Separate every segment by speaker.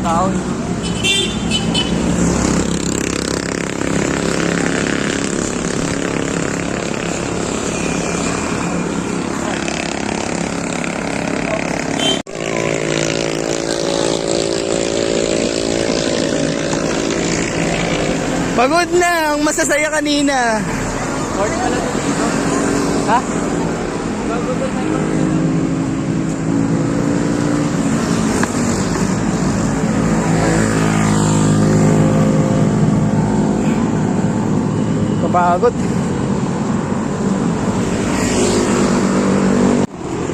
Speaker 1: tao.
Speaker 2: Pagod na, ang masasaya kanina.
Speaker 1: Morning pala dito. Ha? Pagod na tayo.
Speaker 2: Kapagod.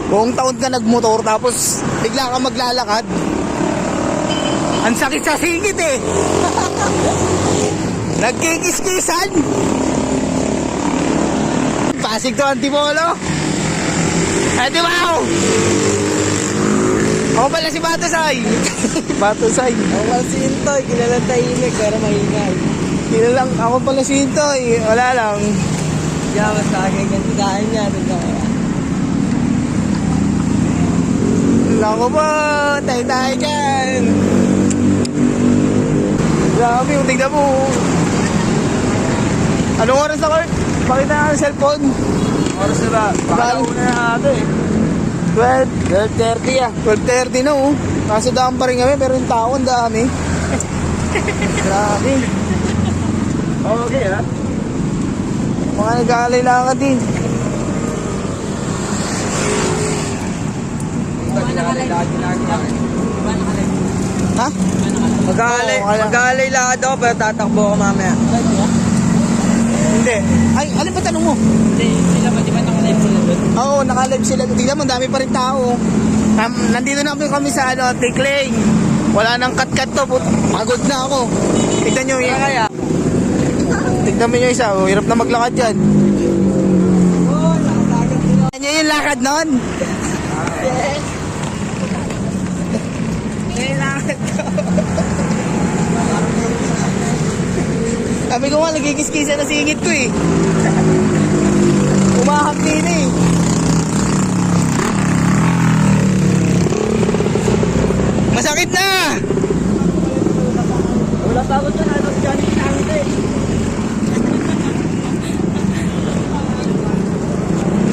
Speaker 2: Buong taon ka nagmotor tapos bigla ka maglalakad. Ang sakit sa singit eh. Nagkikis-kisan. Pasig to Antipolo. Wow! Ako pala si Batosay. Batosay.
Speaker 1: Ako pala si Intoy, kilalang tahimik pero maingay.
Speaker 2: Kilalang ako pala si Intoy. Wala lang.
Speaker 1: Yaman sa akin, gantidahan niya.
Speaker 2: Wala ko po. Tayo-tayo dyan. Grabe, tingnan mo. Anong oras na, Kurt? Pakita nga ang cellphone.
Speaker 1: Oras na ba? Baka una na ito eh.
Speaker 2: 12:30 ah. 12:30 na oh. Kaso daan pa rin kami pero yung tao ang dami. Grabe.
Speaker 1: Okay ha?
Speaker 2: Mga nag-aalay lang ka din. Ha?
Speaker 1: Mag-aalay lakad ako pero tatakbo ako mamaya.
Speaker 2: Hindi. Ay, alin pa tanong mo?
Speaker 1: Hindi, sila ba di ba nakalive sila doon?
Speaker 2: Oo, naka-live sila. Tingnan mo, dami pa rin tao. Nandito na kami sa Tikling. Wala nang kat-kat to. Pagod na ako. Tignan nyo yan kaya. Tignan mo yung isa. Oh, hirap na maglakad yan.
Speaker 1: Oo, nakatagat sila.
Speaker 2: Tignan nyo yung lakad nun.
Speaker 1: May lakad ko.
Speaker 2: Sabi ko nga, nagkikis-kisa na singit ko eh. Umahak din eh. Masakit na!
Speaker 1: Wala pa ako dyan, ano dyan yung tangit eh.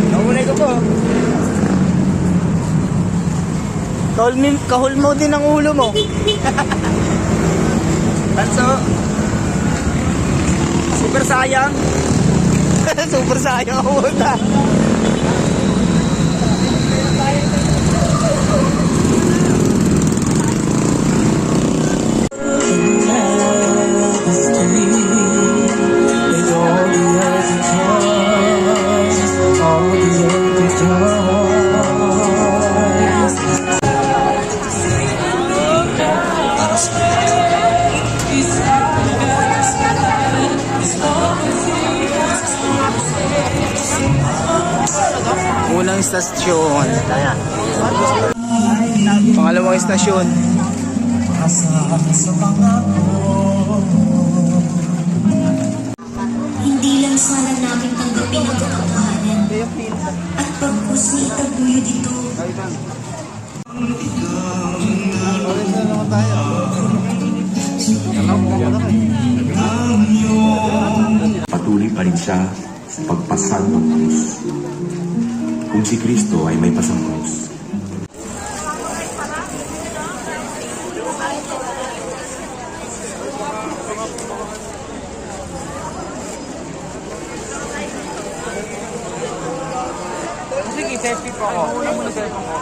Speaker 1: Naunay ko po.
Speaker 2: Kahul mo din ang ulo mo.
Speaker 1: Tanso. Super sayang.
Speaker 2: Super sayang ako na. Unang istasyon. Pangalawang istasyon.
Speaker 3: Hindi lang sana namin tanggapin ang katotohanan at pagpus ni itaguyo dito.
Speaker 4: Patuloy pa rin siya sa pagpasal ng krus. Kung si Kristo ay may pasang krus,
Speaker 1: Sige, selfie po ako. Ano mo na selfie ko?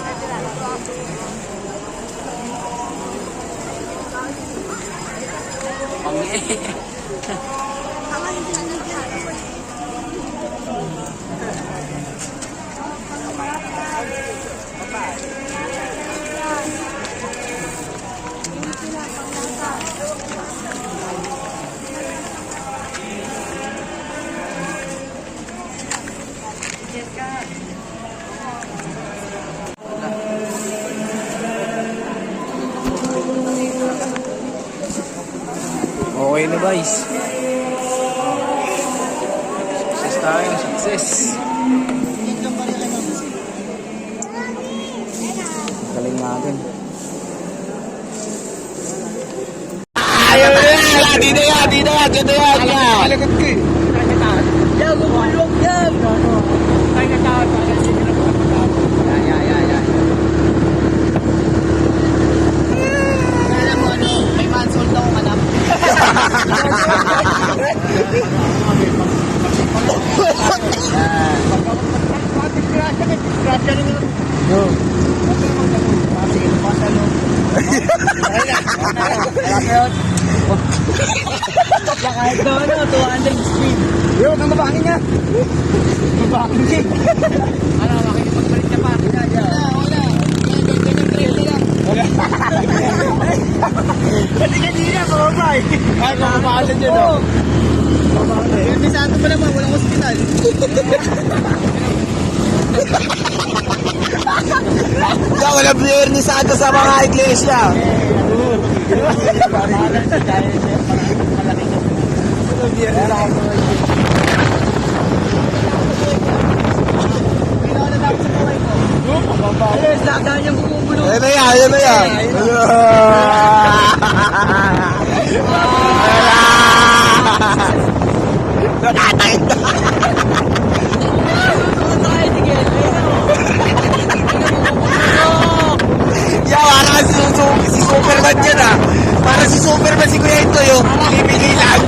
Speaker 2: Okay na guys. Success tayo, success. Galing natin. Di na yan. Ganda yan.
Speaker 1: Alagot ko eh. Yan, gumulong yan. Ay, natawag. Yan. Alam mo ano, may mansold akong anak. Kahit daw ano, 200 speed.
Speaker 2: Yo, nang mabangin niya.
Speaker 1: Mabakit siya. Ano, makikipagbalik ka pa. Wala. Kasi kanina, bababay.
Speaker 2: Ay, kumapakasan dyan, no?
Speaker 1: Yung Misanto pa naman, walang hospital.
Speaker 2: Yan, wala player ni Santo sa mga iglesia.
Speaker 1: Yes, dahan yung bumubulo.
Speaker 2: Ayun na yan. Nakatakit na. Yeah, parang si Superman dyan ah. Parang si Superman si Kuya Ito yung bibigay lang.